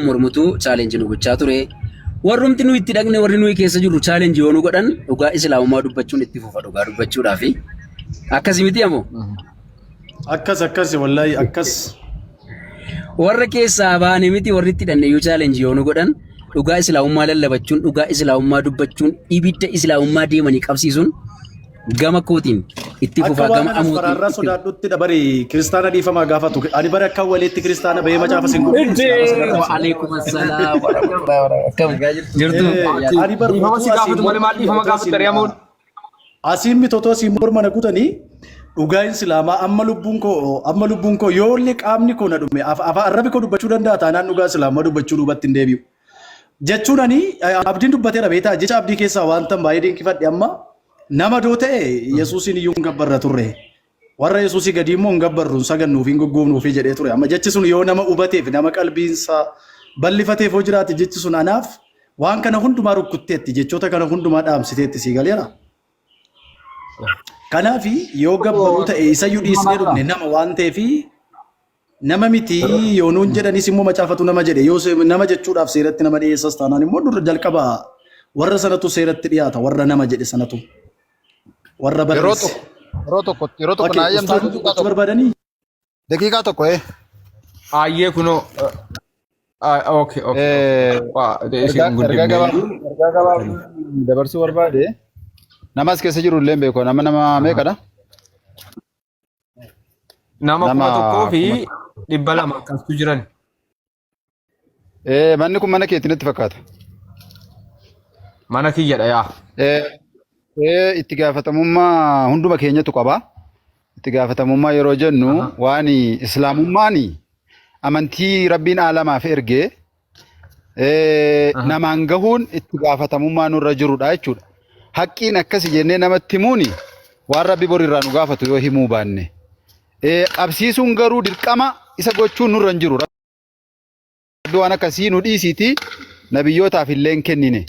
mormutu challenge nu gochaa ture. Warrumti nu itti dhaqne warri nuyi keessa jirru challenge yoo nu godhan dhugaa islaamummaa dubbachuun itti fufa dhugaa dubbachuudhaaf akkasii miti ammoo. Akkas wallahi akkas. Warra keessaa baane miti warri itti dhaqne yoo challenge yoo nu godhan dhugaa islaamummaa lallabachuun dhugaa islaamummaa dubbachuun ibidda islaamummaa deemanii qabsiisuun gama kootiin itti fufaa gama amuutiin. Fararraa sodaadhutti dabari kiristaana dhiifamaa gaafatu. Ani bara akka walitti kiristaana bahee macaafa singu. Waalaikum assalaam akkam jirtu. Ani bara dhiifama si gaafatu malee maal dhiifama gaafatu dariyamuun. Asiin mitotoo si morma na kutanii dhugaan islaamaa amma lubbuun koo yoollee qaamni koo na dhume arrabi koo dubbachuu danda'a taanaan dhugaa islaamaa dubbachuu duubatti hin deebi'u. Jechuun ani abdiin dubbateera beektaa jecha abdii keessaa wanta baay'ee dinqifadhe amma nama doo ta'e Yesuusin iyyuu hin gabbarra turre. Warra Yesuusii gadi immoo hin gabbarru sagannuuf hin goggoofnuuf jedhee ture. Amma jechi sun yoo nama hubateef nama qalbiinsaa bal'ifateef hoo jiraate jechi sun anaaf waan kana hundumaa rukkutteetti jechoota kana hundumaa dhaamsiteetti sii galeera. Kanaaf yoo gabbaruu ta'e isayyuu dhiisnee dhufne nama waan ta'eef nama miti yoo nuun jedhanis immoo macaafatu nama jedhe yoo nama jechuudhaaf seeratti nama dhiyeessas taanaan immoo dura jalqaba warra sanatu seeratti dhiyaata warra nama jedhe sanatu warra barreesse. Yeroo tokko na ayyamtu barbaadanii. Daqiiqaa tokko Ayyee kunoo. Okay. Ergaa gabaabaa dabarsuu barbaade namas keessa jiru illee beekoo nama meeqadha? Nama 1,200 akkasitu jiran. Manni kun mana keetti natti fakkaata. Mana kiyyadha yaa. Itti gaafatamummaa hunduma keenyatu qaba. Itti gaafatamummaa yeroo jennu waan islaamummaan amantii rabbiin alamaaf ergee namaan gahuun itti gaafatamummaa nurra jirudha jechuudha. Haqqiin akkasi jennee namatti himuuni waan rabbi borirraa nu gaafatu yoo himuu baanne. Qabsiisuun garuu dirqama isa gochuun nurra hin jiru. Rabbi waan akkasii nu dhiisiti nabiyyootaaf illee hin kennine.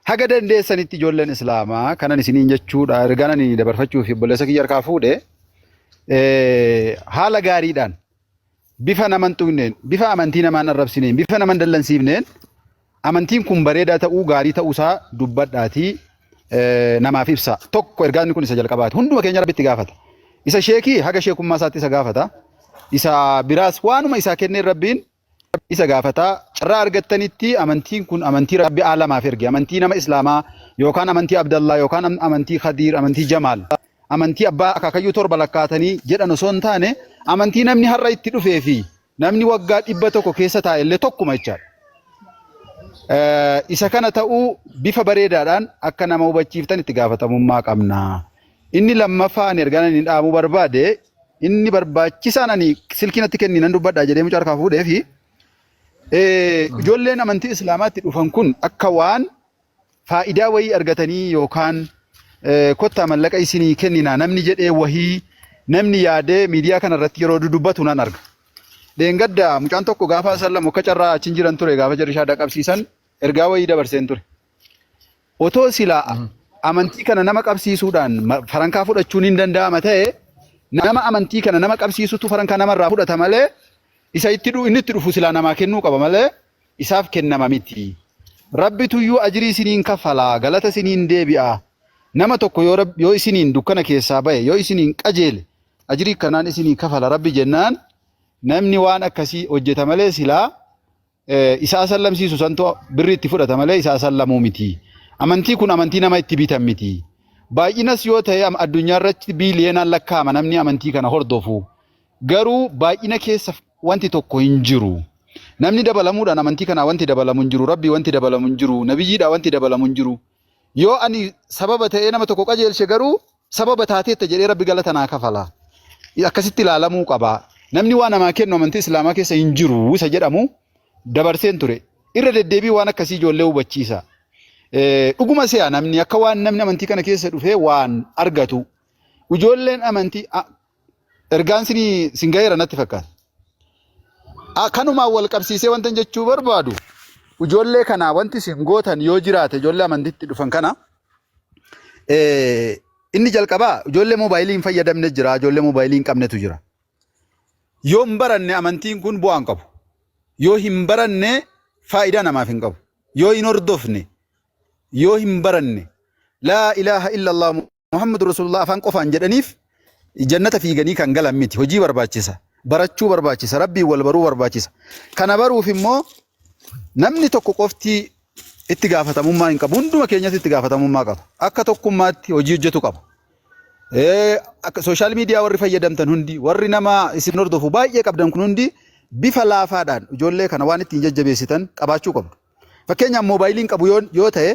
Haga dandeessanitti ijoolleen islaamaa kanan isiniin jechuudha ergaan ani dabarfachuuf obboleessa kiyya harkaa fuudhe haala gaariidhaan bifa naman tuqneen bifa amantii namaan arrabsineen bifa naman dallansiifneen amantiin kun bareedaa ta'uu gaarii ta'uusaa dubbadhaatii namaaf ibsa. Tokko ergaan kun isa jalqabaati. Hunduma keenya rabbitti gaafata. Isa sheekii haga sheekummaa isaatti isa gaafata. Isa biraas waanuma isaa kenneen rabbiin isa gaafata. Carraa argattanitti amantiin kun amantii rabbi alamaaf erge. Amantii nama islaamaa yookaan amantii Abdallaa yookaan amantii Khadiir amantii Jamaal amantii abbaa akaakayyuu torba lakkaatanii jedhan osoo hin taane amantii namni har'a itti dhufee fi namni waggaa 100 keessa taa'e illee tokkuma jechaadha. Isa kana ta'uu bifa bareedaadhaan akka nama hubachiiftan itti gaafatamummaa qabna. Inni lammaffaan ergaan inni dhaamuu barbaade inni barbaachisaan ani silkinatti kenninan dubbadhaa jedhee mucaa harkaa fuudhee fi ijoolleen amantii islaamaatti dhufan kun akka waan faayidaa wayii argatanii yookaan kottaa mallaqa isinii kennina namni jedhee wahii namni yaadee miidiyaa kanarratti yeroo dubbatu nan arga. Deengadda mucaan tokko gaafa sallamu akka carraa achiin jiran ture gaafa jarri shaadaa qabsiisan ergaa wayii dabarseen ture. Otoo silaa amantii kana nama qabsiisuudhaan farankaa fudhachuun hin danda'ama ta'e nama amantii kana nama qabsiisutu farankaa namarraa fudhata malee isa inni itti dhufu silaa namaa kennuu qaba malee isaaf kennama miti. Rabbitu iyyuu ajrii isiniin kaffalaa galata isiniin deebi'a. Nama tokko yoo isiniin dukkana keessaa bahe yoo isiniin qajeele ajrii kanaan isinii kaffala rabbi jennaan namni waan akkasii hojjeta malee silaa isaa sallamsiisu santu birri itti fudhata malee isaa sallamuu miti. Amantii kun amantii nama itti bitan miti. Baay'inas yoo ta'e addunyaa irratti biiliyeenaan lakkaa'ama namni amantii kana hordofu. Garuu baay'ina keessa wanti tokko hin jiru. Namni dabalamuudhaan amantii kana wanti dabalamu hin jiru. Rabbi wanti dabalamu hin jiru. Nabiyyiidhaan wanti dabalamu hin jiru. Yoo ani sababa ta'ee nama tokko qajeelshe garuu sababa taateetta jedhee rabbi galata naa kafala. Akkasitti ilaalamuu qaba. Namni waan namaa kennu amantii islaamaa keessa hin jiru isa jedhamu dabarseen ture. Irra deddeebii waan akkasii ijoollee hubachiisa. Dhuguma se'a namni akka waan namni amantii kana keessa dhufee waan argatu. Ijoolleen amantii ergaan sin gaheera natti fakkaata. Kanumaan wal qabsiisee wanta jechuu barbaadu ijoollee kana wanti sin gootan yoo jiraate ijoollee amantiitti dhufan kana inni jalqabaa ijoollee moobaayilii hin fayyadamne jira ijoollee moobaayilii hin qabnetu jira. Yoo hin baranne amantiin kun bu'aan qabu. Yoo hin baranne faayidaa namaaf hin qabu. Yoo hin hordofne, yoo hin baranne, laa ilaaha illallah Muhammadu Rasulullah afaan qofaan jedhaniif jannata fiiganii kan galan miti. Hojii barbaachisa. Barachuu barbaachisa. Rabbii wal baruu barbaachisa. Kana baruuf immoo namni tokko qofti itti gaafatamummaa hin qabu. Hunduma keenyatti itti gaafatamummaa qaba. Akka tokkummaatti hojii hojjetu qaba. Sooshaal miidiyaa warri fayyadamtan hundi, warri nama isin hordofu baay'ee qabdan kun hundi bifa laafaadhaan ijoollee kana waan ittiin jajjabeessitan qabaachuu qabdu. Fakkeenyaaf moobaayiliin qabu yoo ta'e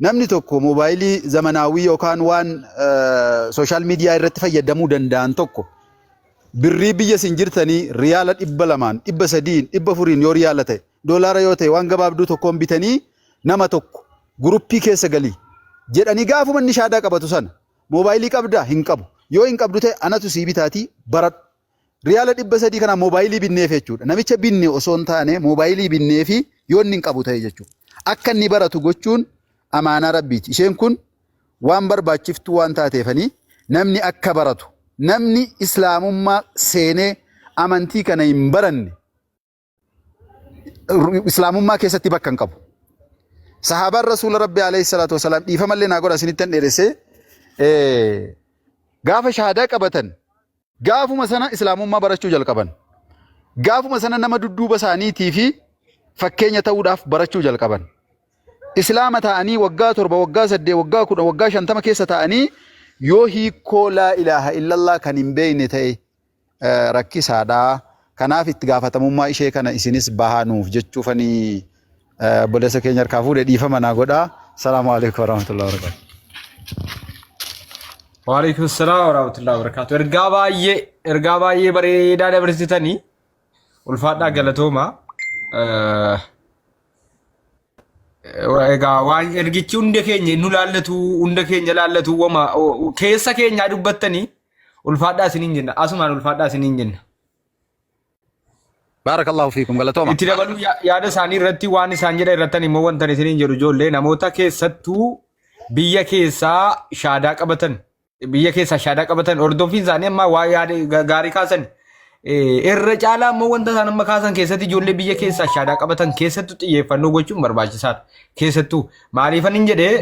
namni tokko moobaayilii zamanaawii yookaan waan sooshaal miidiyaa irratti fayyadamuu danda'an tokko birrii biyya isin jirtanii riyaala 200, 300, 400 yoo riyaala ta'e doolaara yoo ta'e waan gabaabduu tokkoon bitanii nama tokko guruppii keessa galii jedhanii gaafuma inni shaadaa qabatu sana moobaayilii qabdaa hin qabu. Yoo hin qabdu ta'e anatu sii bitaatii baradhu. Riyaala 300 kana moobaayilii binneef jechuudha. Namicha binne osoo hin taane moobaayilii binneefi yoo inni hin qabu ta'e jechuudha. Akka inni baratu gochuun amaanaa rabbiiti. Isheen kun waan barbaachiftuu waan taateefanii namni akka baratu, namni islaamummaa seenee amantii kana hin baranne islaamummaa keessatti bakka hin qabu. Sahaabaan Rasuula Rabbi alayhi salaatu wasalaam dhiifamallee naa godha isinittan dheeressee gaafa shahaadaa qabatan gaafuma sana islaamummaa barachuu jalqaban. Gaafuma sana nama dudduuba isaaniitii fi fakkeenya ta'uudhaaf barachuu jalqaban. Islaama ta'anii waggaa 7, waggaa 8, waggaa 10, waggaa 50 keessa ta'anii yoo hiikoo laa ilaaha illallah kan hin beekne ta'e rakkisaadha. Kanaaf itti gaafatamummaa ishee kana isinis bahanuuf jechuufanii boleessa keenya harkaa fuudhee dhiifama naa godhaa. Salaamu alaikum warahmatullahi wabarakatuh. Waalaikum salaam warahmatullahi wabarakatuh. Ergaa baay'ee bareedaa dabarsitanii ulfaadhaa galatooma. Egaa waan ergichi hunda keenya nu laallatu, hunda keenya laallatu wama keessa keenyaa dubbattanii ulfaadhaa isiniin jenna. Asumaan ulfaadhaa isiniin jenna. Barakallahu fiikum galatooma. Itti dabaluu yaada isaanii irratti waan isaan jedha irrattan immoo wanta isiniin jedhu ijoollee namoota keessattuu biyya keessaa shaadaa qabatan hordoffiin isaanii amma waa yaada gaarii kaasan irra caalaa immoo wanta isaan amma kaasan keessatti ijoollee biyya keessaa shaadaa qabatan keessattuu xiyyeeffannoo gochuun barbaachisaadha. Keessattuu maaliifan hin jedhee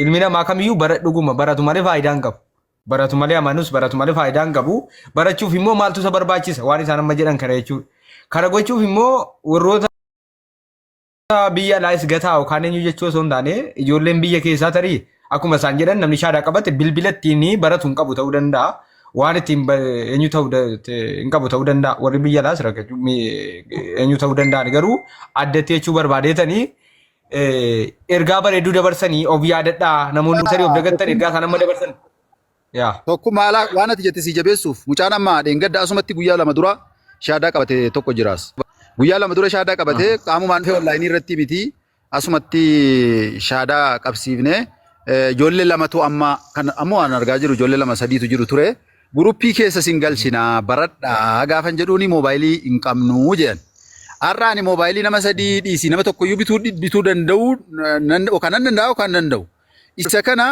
ilmi namaa kamiyyuu dhuguma baratu malee faayidaa hin qabu. Baratu malee amanus baratu malee faayidaa hin qabu. Barachuuf immoo maaltu isa barbaachisa waan isaan amma jedhan kana jechuudha. Kana gochuuf immoo warroota biyya alaas gataa yookaan eenyu jechuu osoo hin taane ijoolleen biyya keessaa tarii akkuma isaan jedhan namni shaadaa qabate bilbila ittiin baratu hin qabu ta'uu danda'a. Waan ittiin eenyu ta'uu hin qabu ta'uu danda'a. Warri biyya alaas eenyu ta'uu danda'an garuu addatti jechuu barbaadeetanii ergaa bareeduu dabarsanii of yaadadhaa namoonni tarii of dagattan ergaa isaan amma dabarsan. Tokkummaa waan ati jette si jabeessuuf mucaan amma dheengadda asumatti guyyaa 2 dura shaadaa qabate tokko jiraas. Guyyaa 2 dura shaadaa qabate qaamumaan fi onlaayinii irratti miti asumatti shaadaa qabsiifne ijoollee 2tu amma kan ammoo waan argaa jiru ijoollee 2-3tu jiru ture. Guruppii keessa sin galchina baradhaa gaafan jedhuuni moobaayilii hin qabnu jedhan. Har'a ani moobaayilii nama 3 dhiisi nama tokkoyyuu bituu danda'u yookaan danda'u. Isa kana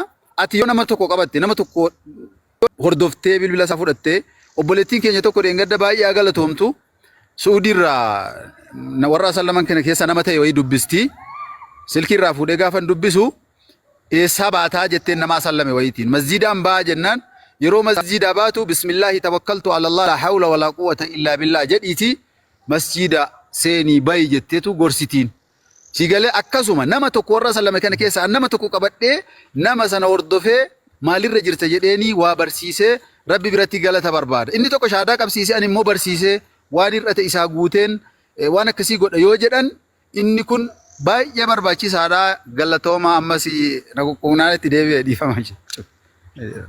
ati yoo nama tokko qabatte nama tokko hordoftee bilbila isaa fudhattee obboleettiin keenya tokko dheengadda baay'ee galatoomtu Suudiirraa warra sallaman kana keessa nama ta'e wayii dubbisti. Silkiirraa fuudhee gaafan dubbisu eessaa baataa jetteen namaa sallame wayiitiin. Masjiidaan baa jennaan yeroo masjiidaa baatu bismillaahi tawakkaltu ala Allah la hawla wala quwwata illa billah jedhiiti masjiida seenii bayi jetteetu gorsitiin. Sigalee akkasuma nama tokko warra sallame kana keessa nama tokko qabadhee nama sana hordofee maalirra jirta jedheeni waa barsiisee Rabbi biratti galata barbaada. Inni tokko shaadaa qabsiisee ani immoo barsiisee waan irratti isaa guuteen waan akkasii godha yoo jedhan inni kun baay'ee barbaachisaadha. Galatooma ammas naquunaatti deebi'ee dhiifama jechuudha.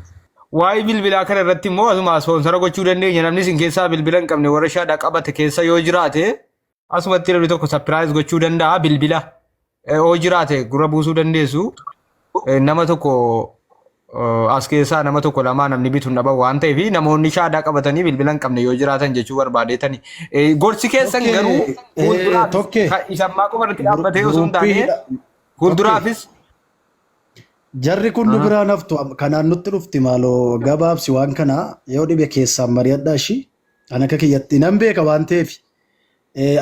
Waa'ee bilbilaa kana irratti immoo asuma sponsora gochuu dandeenya namni isin keessaa bilbila hin qabne warra shaadaa qabate keessa yoo jiraate asumatti namni tokko sapiraayiz gochuu danda'a bilbila yoo jiraate gurra buusuu dandeessu nama tokko as keessaa nama tokko lama namni bitu dhaba waan ta'eef namoonni shaadaa qabatanii bilbila hin qabne yoo jiraatan jechuu barbaadeetani. Gorsi keessan garuu fuulduraaf isa ammaa qofa irratti dhaabbatee osoo hin taane fuulduraafis. Jarri kun nu biraan haftu kanaan nutti dhufti maaloo gabaabsi waan kana yoo dhibe keessaan mari'adhaa ishii an akka kiyyatti nan beeka waan ta'eef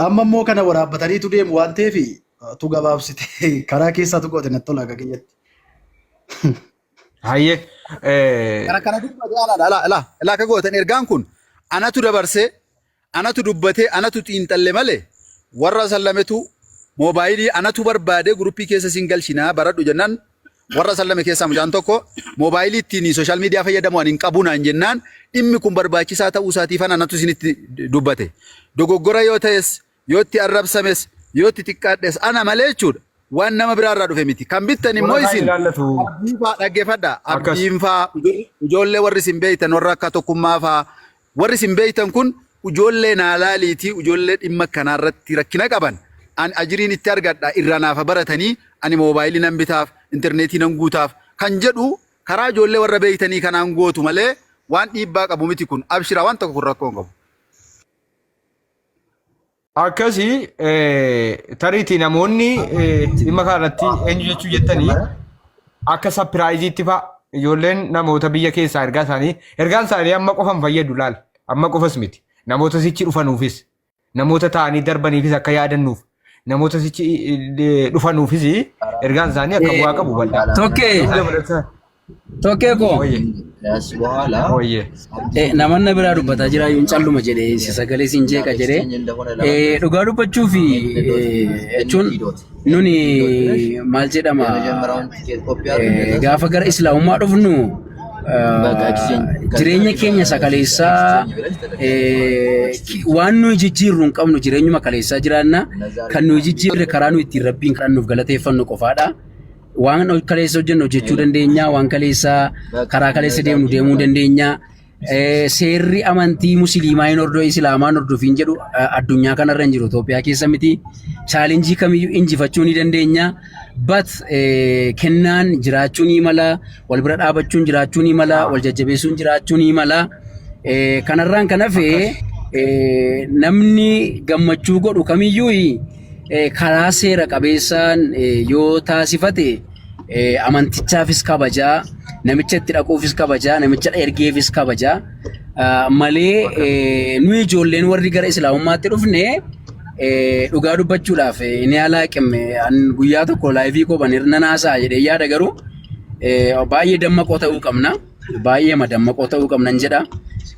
Amma immoo kana waraabbataniitu deemu waan ta'eef tu gabaabsite karaa keessaa tu goote natti tola akka keenyatti. Hayyee. Kana dubbate ala ka gootan ergaan kun anatu dabarse anatu dubbate anatu xiinxalle malee warra sallametu moobaayilii anatu barbaade guruppii keessa siin galchinaa baradhu jennaan warra sallame keessaa mucaan tokko moobaayilii ittiin sooshaal miidiyaa fayyadamu ani hin qabu naan jennaan dhimmi kun barbaachisaa ta'uu isaatiif anatu isinitti dubbate. Dogoggora yoo ta'es yoo itti arrabsames yoo itti xiqqaadhes ana malee jechuudha. Waan nama biraarraa dhufe miti. Kan bittan immoo isin abdiinfaa dhaggeeffadha. Abdiinfaa ijoollee warri isin beeytan warra akka tokkummaa faa warri isin beeytan kun ijoollee naalaaliitii ijoollee dhimma kanaarratti rakkina qaban. An ajiriin itti argadha irra naafa baratanii ani moobaayilii nan bitaaf intarneetii nan guutaaf kan jedhu karaa ijoollee warra beeytanii kanaan gootu malee waan dhiibbaa qabu miti kun abshira waan tokko kun rakkoo hin qabu. Akkasii tariitii namoonni dhimma kanarratti eenyu jechuu jettanii akka sapiraayiziitti fa'a ijoolleen namoota biyya keessaa ergaan isaanii amma qofan fayyadu laal amma qofas miti namoota sichi dhufanuufis namoota ta'anii darbaniifis akka yaadannuuf namoota sichi dhufanuufis ergaan isaanii akka bu'aa qabu bal'aa. Tokkee koo namoonni biraa dubbataa jira yoon calluma jedhee sagalee siin jeeqa jedhee dhugaa dubbachuu fi jechuun nuni maal jedhama gaafa gara islaamummaa dhufnu jireenya keenya sakaleessaa waan nuyi jijjiirru hin qabnu jireenyuma kaleessaa jiraanna kan nuyi jijjiirre karaa nuyi ittiin rabbiin kadhannuuf galateeffannu qofaadha. Waan kaleessa hojjennu hojjechuu dandeenya, waan kaleessa karaa kaleessa deemnu deemuu dandeenya. Seerri amantii musliimaa hin hordofu islaamaa hin hordofiin jedhu addunyaa kanarra hin jiru Itoophiyaa keessa miti. Chaalenjii kamiyyuu injifachuu ni dandeenya. But kennaan jiraachuu ni mala, wal bira dhaabachuun jiraachuu ni mala, wal jajjabeessuun jiraachuu ni mala. Kanarraan kan hafe namni gammachuu godhu kamiyyuu karaa seera qabeessaan yoo taasifate amantichaafis kabajaa, namicha itti dhaquufis kabajaa, namicha ergeefis kabajaa malee nuyi ijoolleen warri gara islaamummaatti dhufne dhugaa dubbachuudhaaf inni alaaqime guyyaa tokko laayivii koban irra naasaa jedhee yaada garuu baay'ee dammaqoo ta'uu qabna, baay'ee dammaqoo ta'uu qabnan jedha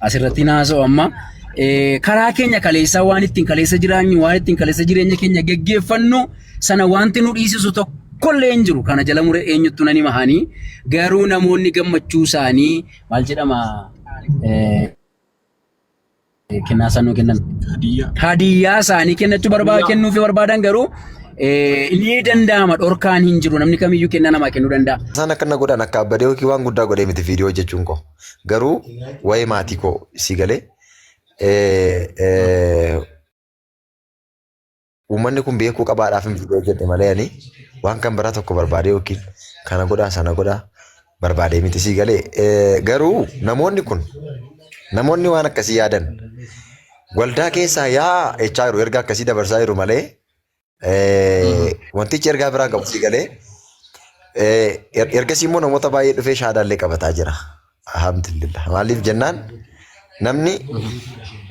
asirratti naasoo amma. Karaa keenya kaleessaa waan ittiin kaleessa jiraanyu waan ittiin kaleessa jireenya keenya geggeeffannu sana wanti nu dhiisisu tokkollee hin jiru. Kana jala muree eenyuttu nani mahanii garuu namoonni gammachuu isaanii maal jedhama kennaa sanuu kennan hadiyyaa isaanii kennachuu kennuufi barbaadan garuu inni danda'ama dhorkaan hin jiru namni kamiyyuu kenna namaa kennuu danda'a. Isaan akkana godhan akka abbadee yookiin waan guddaa godhee miti viidiyoo jechuun koo garuu waa'ee maatii koo si galee uummanni kun beekuu qabaadhaaf hin viidiyoo jedhe malee ani waan kan biraa tokko barbaade yookiin kana godhaa sana godhaa barbaade miti si galee garuu namoonni kun namoonni waan akkasii yaadan waldaa keessaa yaa echaa jiru erga akkasii dabarsaa jiru malee wantichi ergaa biraa qabu si galee ergasii immoo namoota baay'ee dhufee shaadaallee qabataa jira. Alhamdulillah maaliif jennaan namni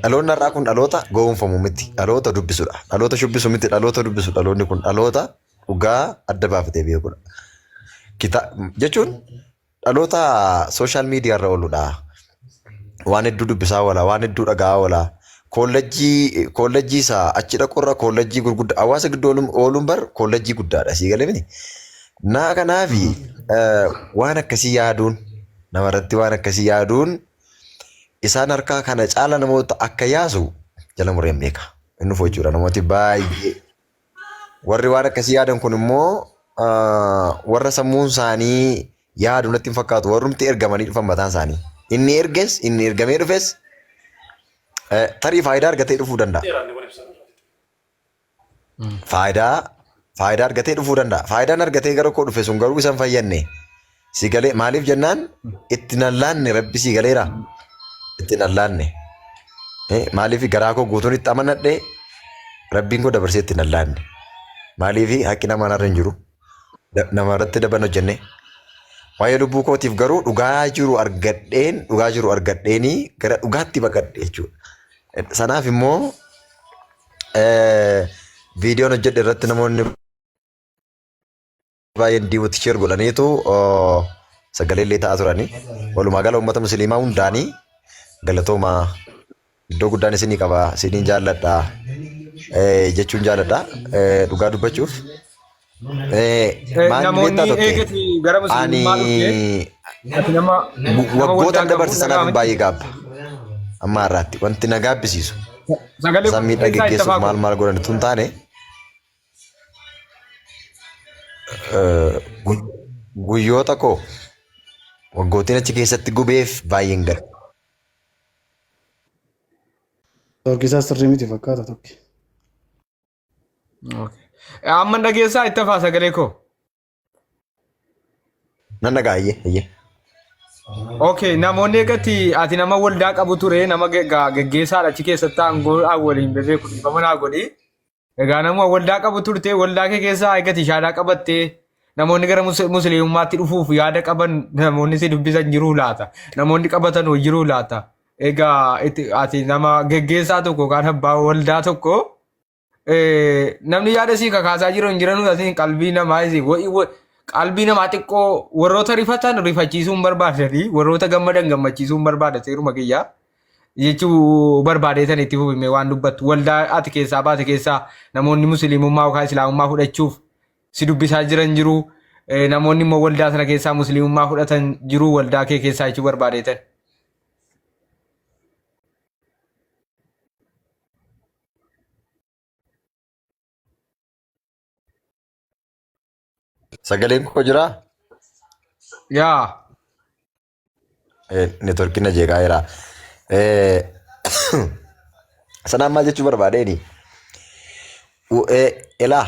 dhaloonni har'aa kun dhaloota gowwoomfamu miti dhaloota dubbisudha dhaloota shubbisu miti dhaloota dubbisu dhaloonni kun dhaloota dhugaa adda baafatee beekudha. Jechuun dhaloota sooshaal miidiyaa irra ooludha waan hedduu dubbisaa oola waan hedduu dhagaa oola koolleejjii isaa achi dhaqurra koolleejjii gurguddaa hawaasa gidduu ooluun bar koolleejjii guddaadha sii galee miti. Naa kanaafi waan akkasii yaaduun namarratti waan akkasii yaaduun isaan harkaa kana caala namoota akka yaasu jala mureen beeka. Inni fochuudha namooti baay'ee warri waan akkasii yaadan kun immoo warra sammuun isaanii yaadu natti hin fakkaatu warrumti ergamanii dhufan mataan isaanii. Inni erges inni ergamee dhufes tarii faayidaa argatee dhufuu danda'a. Faayidaa argatee dhufuu danda'a. Faayidaan argatee gara koo dhufe sun garuu isan fayyanne. Si galee maaliif jennaan itti nallaanne rabbi si galeera. Itti nallaanne. Maaliif garaa koo guutuun itti amanadhe rabbiin koo dabarsee itti nallaanne. Maaliif haqqi namaa narra hin jiru. Namarratti daban hojjenne. Waa'ee lubbuu kootiif garuu dhugaa jiru argadheenii gara dhugaatti baqadhe jechuudha. Sanaaf immoo Viidiyoon hojjedhe irratti namoonni baay'een diiwutti sheer godhaniitu sagalee illee ta'aa turani. Walumaa gala uummata musliimaa hundaanii galatooma iddoo guddaan isinii qaba isiniin jaalladha jechuun jaalladha dhugaa dubbachuuf. Namoonni eegati gara musliimaa dhufee waggoota dabarsanaaf baay'ee gaabba. Amma har'aatti wanti na gaabbisiisu sammii dhaggeessuuf maal godhan tun taane guyyoota koo waggootiin achi keessatti gubeef baay'een gara. Tokkisaa sirrii miti fakkaata tokki. Amma dhageessaa itti hafaa sagalee koo. Nan dhaga'ayyee. Okay, namoonni eegatti ati nama waldaa qabu ture nama geggeessaadha achi keessatti aangoo waliin beeku dhiifama naa godhi. Egaa nama waldaa qabu turte waldaa kee keessaa eegatti shaadaa qabattee namoonni gara musliimummaatti dhufuuf yaada qaban namoonni si dubbisan jiruu laata? Namoonni qabatan jiruu laata? Egaa ati nama geggeessaa tokko kan abbaa waldaa tokko namni yaada sii kakaasaa jiru hin jiranu asin qalbii namaa qalbii namaa xiqqoo warroota rifatan rifachiisuun barbaadanii warroota gammadan gammachiisuun barbaada seeruma kiyyaa jechuu barbaadeetan itti fufime waan dubbattu waldaa ati keessaa baate keessaa namoonni musliimummaa yookaan islaamummaa fudhachuuf si dubbisaa jiran jiru namoonni immoo waldaa sana keessaa musliimummaa fudhatan jiru waldaa kee keessaa jechuu barbaadeetan. Sagaleen koo jiraa? Yaa. Neetworkiin na jeeqaa jira. Sanaan maal jechuu barbaadeen? Ilaa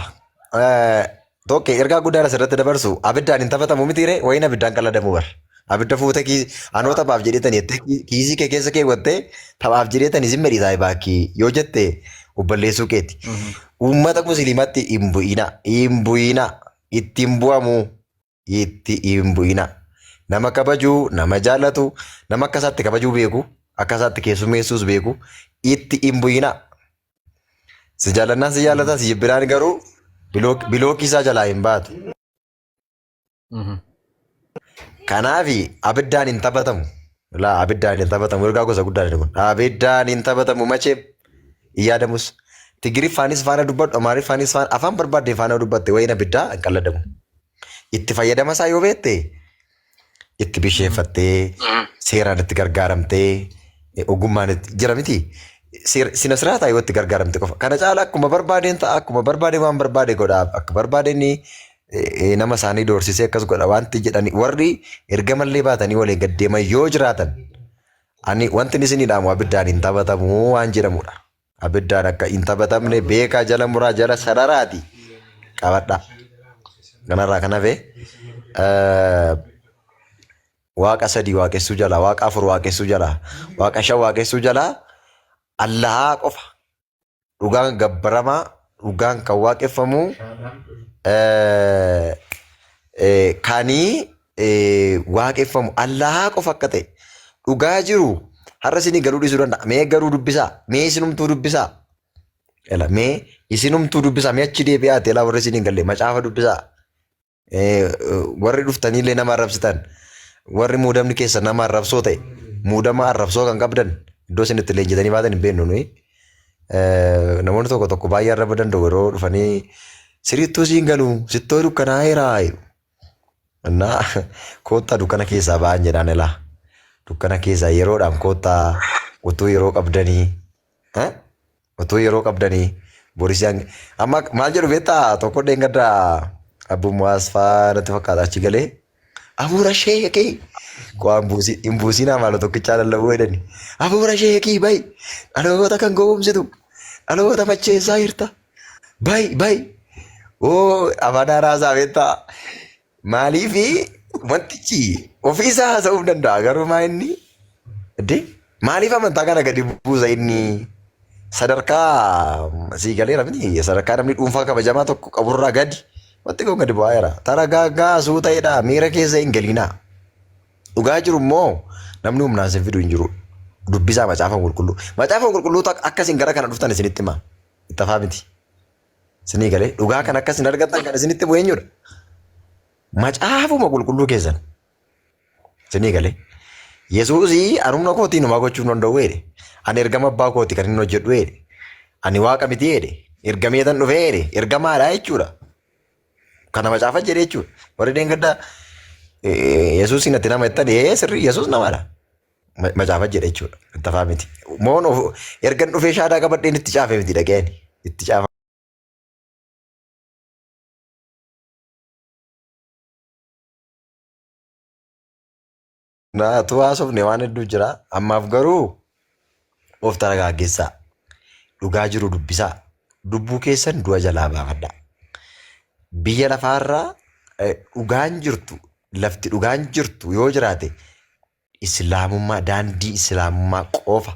tokko ergaa guddaa asirratti dabarsu abiddaan hin taphatamu mitiire wayiin abiddaan qaladamu bar. Abidda fuute anoo taphaaf jedheetanii kiisii kee keessa keewwattee taphaaf jedheetanii isin medhiisaa baakii yoo jette obballeessuu keeti. Uummata musliimatti hin bu'ina. Itti hin bu'amu itti hin bu'ina. Nama kabajuu, nama jaallatu, nama akkasaatti kabajuu beeku, akkasaatti keessummeessuus beeku itti hin bu'ina. Si jaallannaan si jaallata, si jibbiraan garuu bilookii isaa jalaa hin baatu. Kanaaf abiddaan hin taphatamu. Abiddaan hin taphatamu. Ergaa gosa guddaa kun. Abiddaan hin taphatamu machee hin yaadamus. Tigiriffaanis faana dubbadhu, Amaariffaanis faana afaan barbaadde faana dubbatte wayiin abiddaa hin qalladamu. Itti fayyadama isaa yoo beekte itti bisheeffattee seeraan itti gargaaramtee ogummaan jira miti. Sina siraataa yoo itti gargaaramte qofa. Kana caala akkuma barbaadeen ta'a akkuma barbaade waan barbaade godhaaf akka barbaadeen nama isaanii doorsisee akkas godha wanti jedhani warri erga mallee baatanii waliin gaddeeman yoo jiraatan ani wanti isinii dhaamu abiddaan hin taphatamu waan jedhamudha. Abiddaan akka hin taphatamne beekaa jala muraa jala sararaati qabadha. Kanarraa kan hafe waaqa sadii waaqessuu jala waaqa afur waaqessuu jala waaqa shan waaqessuu jala Allahaa qofa dhugaan gabbaramaa dhugaan kan waaqeffamu kanii waaqeffamu Allahaa qofa akka ta'e dhugaa jiru. Har'a isinii galuu dhiisuu danda'a. Mee garuu dubbisaa. Mee isinumtuu dubbisaa. Mee isinumtuu dubbisaa. Mee achi deebi'aa teelaa warri isinii galle macaafa dubbisaa. Warri dhuftaniillee nama arrabsitan. Warri muudamni keessa nama arrabsoo ta'e. Muudama arrabsoo kan qabdan iddoo isin itti leenjitanii baatan hin beeknu nuyi. Namoonni tokko tokko baay'ee arraba danda'u yeroo dhufanii sirrittuu siin galu sittoo dukkanaa heeraa. Innaa koottaa dukkana keessaa ba'an jedhaan ilaa. Dukkana keessaa yeroodhaan koottaa utuu yeroo qabdanii borisiyaan amma maal jedhu beektaa tokko dheengaddaa abbummaas fa'aa natti fakkaata achi galee abuura sheekii waan hin buusinaa maal tokkichaa lallabuu jedhani abuura sheekii bayi dhaloota kan gowwomsitu dhaloota macheessaa jirta bayi afaan haaraasaa beektaa maaliifi wantichi ofiisaa haasa'uu danda'a garuu maa inni maaliif amantaa kana gadi buusa inni sadarkaa sii galeera miti sadarkaa namni dhuunfaa kabajamaa tokko qaburraa gadi wanti kun gadi bu'aa jira tara gaaggaasuu ta'edha miira keessa hin galinaa dhugaa jiru immoo namni humnaan sin fiduu hin jiru dubbisaa macaafa qulqulluu akkasiin gara kana dhuftan isinitti hima Ittafaa miti. Sinii galee dhugaa kan akkas hin argattan kan isinitti bu'e eenyudha? Macaafuma qulqulluu keessan. Sinii galee. Yesuusii anumna kootii numaa gochuu hin danda'u jedhe. Ani ergama abbaa kooti kan inni hojjedhu jedhe. Ani waaqa miti jedhe. Ergamee tan dhufee jedhe. Ergamaadha jechuudha. Kana macaafa jedhe jechuudha. Warri deengaddaa Yesuusiin ati nama jettan sirrii Yesuus namaadha. Macaafa jedhe jechuudha. Ittafaa miti. Moon ergan dhufee shaadaa qabadheen itti caafe miti dhageen. Itti caafa. Naatu haasofne waan hedduu jira. Ammaaf garuu of taragaaggeessaa. Dhugaa jiru dubbisaa. Dubbuu keessan du'a jalaa baafadhaa. Biyya lafaarraa dhugaan jirtu, lafti dhugaan jirtu yoo jiraate islaamummaa, daandii islaamummaa qofa